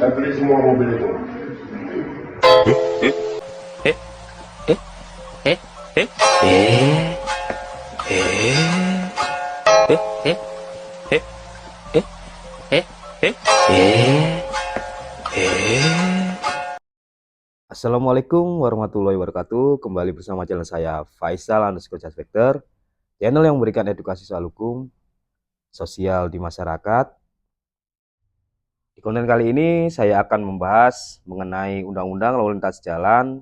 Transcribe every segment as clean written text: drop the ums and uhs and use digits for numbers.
Saya beli semua mobil itu. Assalamualaikum warahmatullahi wabarakatuh. Kembali bersama channel saya Faisal_Vector, channel yang memberikan edukasi soal hukum sosial di masyarakat. Di konten kali ini saya akan membahas mengenai Undang-Undang Lalu Lintas Jalan,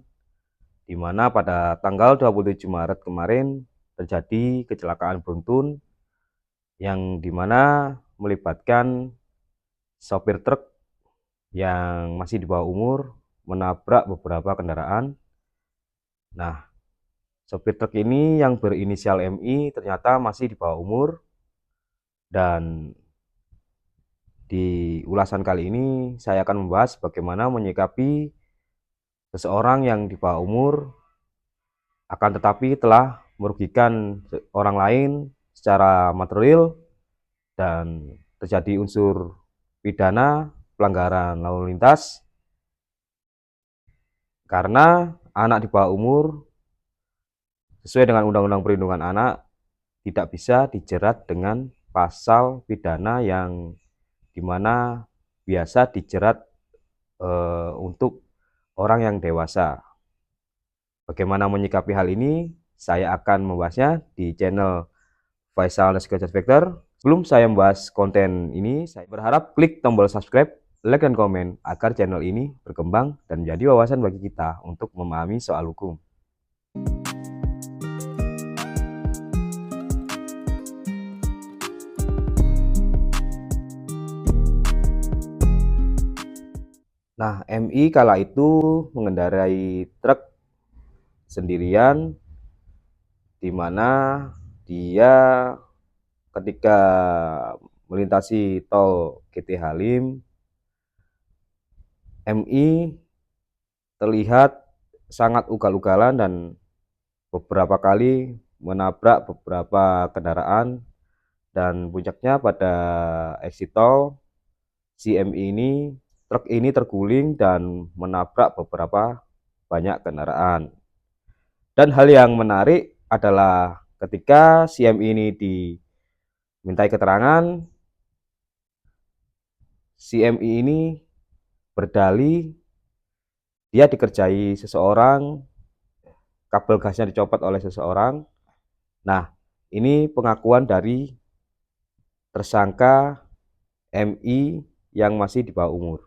di mana pada tanggal 27 Maret kemarin terjadi kecelakaan beruntun yang dimana melibatkan sopir truk yang masih di bawah umur menabrak beberapa kendaraan. Nah, sopir truk ini yang berinisial MI ternyata masih di bawah umur, dan di ulasan kali ini saya akan membahas bagaimana menyikapi seseorang yang di bawah umur akan tetapi telah merugikan orang lain secara material dan terjadi unsur pidana pelanggaran lalu lintas karena anak di bawah umur sesuai dengan Undang-Undang Perlindungan Anak tidak bisa dijerat dengan pasal pidana yang dimana biasa dijerat untuk orang yang dewasa. Bagaimana menyikapi hal ini? Saya akan membahasnya di channel Faisal_Vector. Sebelum saya membahas konten ini, saya berharap klik tombol subscribe, like, dan komen agar channel ini berkembang dan menjadi wawasan bagi kita untuk memahami soal hukum. Nah, MI kala itu mengendarai truk sendirian, di mana dia ketika melintasi tol GT Halim, MI terlihat sangat ugal-ugalan dan beberapa kali menabrak beberapa kendaraan, dan puncaknya pada exit tol si MI ini, truk ini terguling dan menabrak beberapa banyak kendaraan. Dan hal yang menarik adalah ketika si MI ini dimintai keterangan, si MI ini berdalih dia dikerjai seseorang, kabel gasnya dicopot oleh seseorang. Nah, ini pengakuan dari tersangka MI yang masih di bawah umur.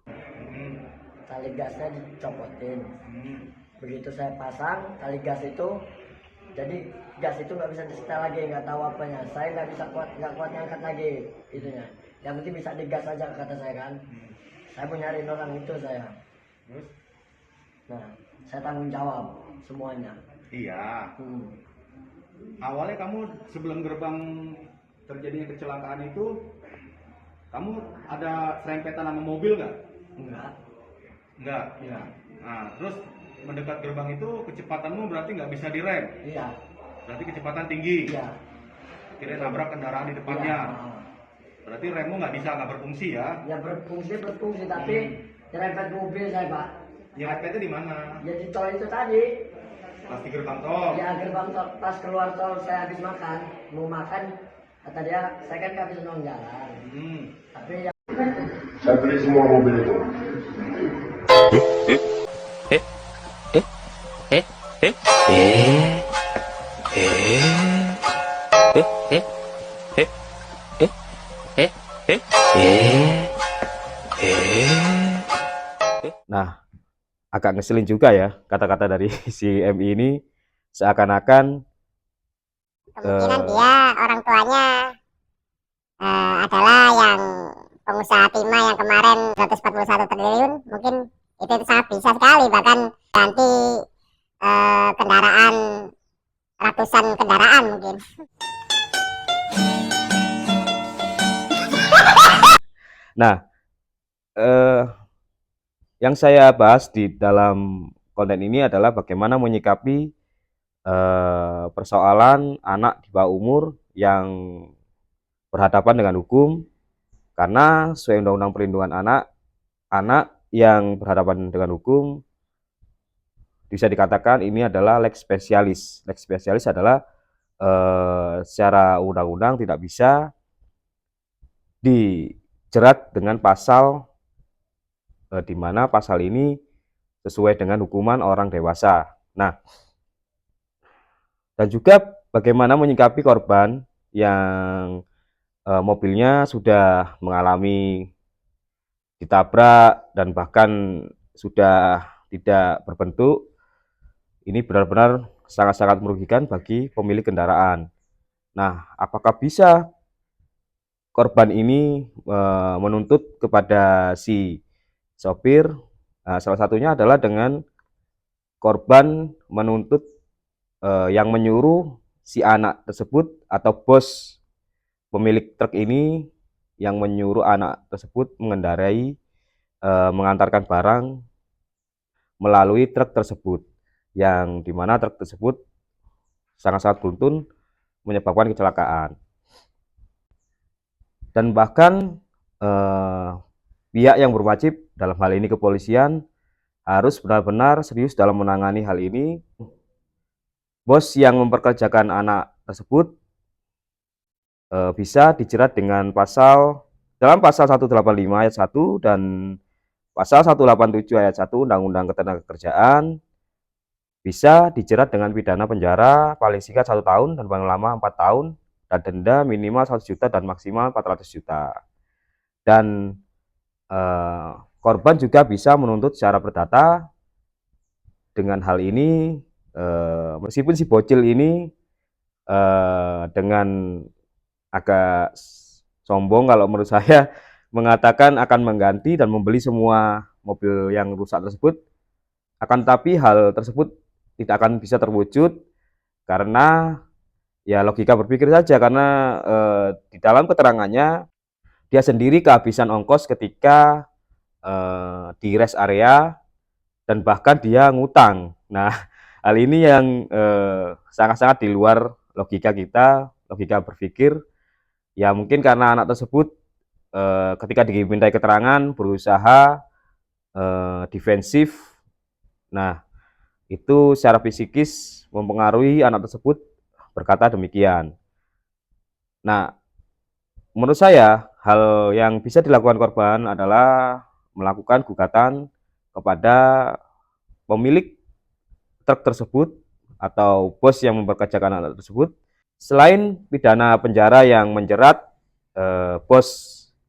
Tali gasnya dicopotin. Begitu saya pasang tali gas itu, jadi gas itu nggak bisa disetel lagi, nggak tahu apanya. Saya nggak kuat ngangkat lagi itunya. Yang penting bisa digas aja kata saya kan. Saya mau nyariin orang itu saya. Nah, saya tanggung jawab semuanya. Iya. Awalnya kamu sebelum gerbang terjadinya kecelakaan itu, kamu ada serempetan sama mobil nggak? Enggak. Iya. Nah, terus mendekat gerbang itu kecepatanmu berarti nggak bisa direm. Iya. Berarti kecepatan tinggi. Iya. Kira nabrak kendaraan di depannya. Iya. Berarti remmu nggak berfungsi ya? Ya berfungsi tapi nyerempet mobil saya Pak. Nyerempetnya di mana? Ya di tol itu tadi. Pas di gerbang tol. Ya gerbang tol, pas keluar tol saya habis makan, mau makan, kata dia saya kan nggak bisa nong jalan. Tapi ya Saya beli semua mobil itu. Nah, agak ngeselin juga ya kata-kata dari si MI ini, seakan-akan kemungkinan dia orang tuanya adalah yang pengusaha timah yang kemarin 141 triliun. Mungkin itu sangat bisa sekali, bahkan ganti kendaraan, ratusan kendaraan mungkin. Nah, yang saya bahas di dalam konten ini adalah bagaimana menyikapi persoalan anak di bawah umur yang berhadapan dengan hukum, karena sesuai Undang-Undang Perlindungan Anak, anak yang berhadapan dengan hukum bisa dikatakan ini adalah lex specialis. Lex specialis adalah secara undang-undang tidak bisa dijerat dengan pasal di mana pasal ini sesuai dengan hukuman orang dewasa. Nah, dan juga bagaimana menyikapi korban yang mobilnya sudah mengalami ditabrak dan bahkan sudah tidak berbentuk. Ini benar-benar sangat-sangat merugikan bagi pemilik kendaraan. Nah, apakah bisa korban ini menuntut kepada si sopir? Nah, salah satunya adalah dengan korban menuntut yang menyuruh si anak tersebut atau bos pemilik truk ini yang menyuruh anak tersebut mengendarai mengantarkan barang melalui truk tersebut, yang dimana truk tersebut sangat-sangat beruntun menyebabkan kecelakaan. Dan bahkan pihak yang berwajib, dalam hal ini kepolisian, harus benar-benar serius dalam menangani hal ini. Bos yang memperkerjakan anak tersebut bisa dijerat dengan dalam pasal 185 ayat 1 dan pasal 187 ayat 1 Undang-Undang Ketenagakerjaan, bisa dijerat dengan pidana penjara paling singkat 1 tahun dan paling lama 4 tahun, dan denda minimal 1 juta dan maksimal 400 juta. Dan korban juga bisa menuntut secara perdata. Dengan hal ini, meskipun si bocil ini dengan agak sombong kalau menurut saya mengatakan akan mengganti dan membeli semua mobil yang rusak tersebut, akan tetapi hal tersebut tidak akan bisa terwujud karena ya logika berpikir saja, karena di dalam keterangannya dia sendiri kehabisan ongkos ketika di rest area dan bahkan dia ngutang. Nah, hal ini yang sangat-sangat di luar logika kita, logika berpikir. Ya mungkin karena anak tersebut ketika dimintai keterangan berusaha defensif. Nah, itu secara psikis mempengaruhi anak tersebut berkata demikian. Nah, menurut saya hal yang bisa dilakukan korban adalah melakukan gugatan kepada pemilik truk tersebut atau bos yang mempekerjakan anak tersebut. Selain pidana penjara yang menjerat bos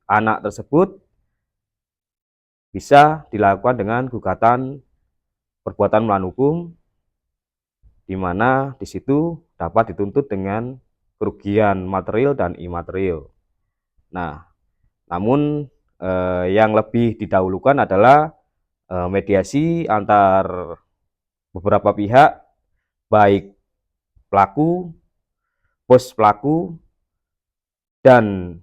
anak tersebut, bisa dilakukan dengan gugatan perbuatan melawan hukum, di mana di situ dapat dituntut dengan kerugian material dan imaterial. Nah, namun yang lebih didahulukan adalah mediasi antar beberapa pihak, baik pelaku, bos pelaku, dan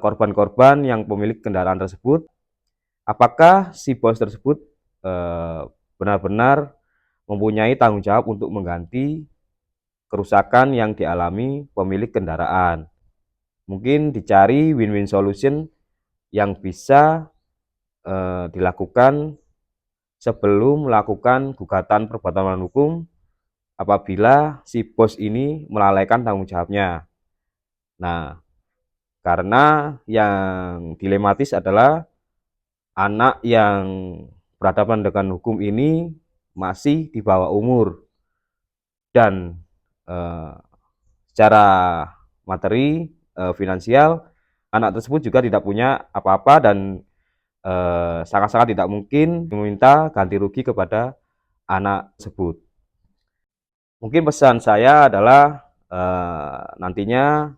korban-korban yang pemilik kendaraan tersebut. Apakah si bos tersebut benar-benar mempunyai tanggung jawab untuk mengganti kerusakan yang dialami pemilik kendaraan? Mungkin dicari win-win solution yang bisa dilakukan sebelum melakukan gugatan perbuatan melawan hukum apabila si bos ini melalaikan tanggung jawabnya. Nah, karena yang dilematis adalah anak yang berhadapan dengan hukum ini masih di bawah umur dan secara materi finansial anak tersebut juga tidak punya apa-apa dan sangat-sangat tidak mungkin meminta ganti rugi kepada anak tersebut. Mungkin pesan saya adalah nantinya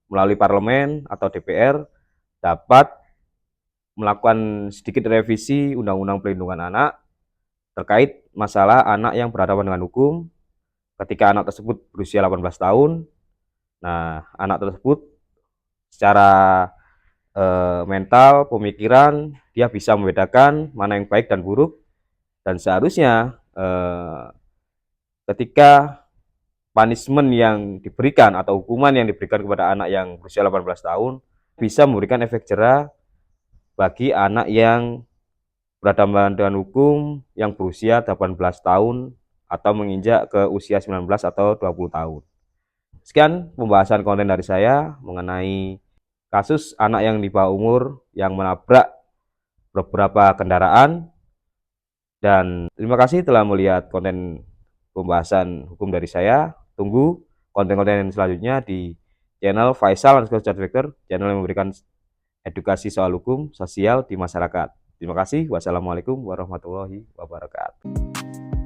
melalui parlemen atau DPR dapat melakukan sedikit revisi Undang-Undang Perlindungan Anak terkait masalah anak yang berhadapan dengan hukum ketika anak tersebut berusia 18 tahun. Nah, anak tersebut secara mental, pemikiran, dia bisa membedakan mana yang baik dan buruk, dan seharusnya ketika punishment yang diberikan atau hukuman yang diberikan kepada anak yang berusia 18 tahun bisa memberikan efek jera bagi anak yang berhadapan dengan hukum yang berusia 18 tahun atau menginjak ke usia 19 atau 20 tahun. Sekian pembahasan konten dari saya mengenai kasus anak yang di bawah umur yang menabrak beberapa kendaraan. Dan terima kasih telah melihat konten pembahasan hukum dari saya. Tunggu konten-konten selanjutnya di channel Faisal _ Charge Factor, channel yang memberikan edukasi soal hukum sosial di masyarakat. Terima kasih. Wassalamualaikum warahmatullahi wabarakatuh.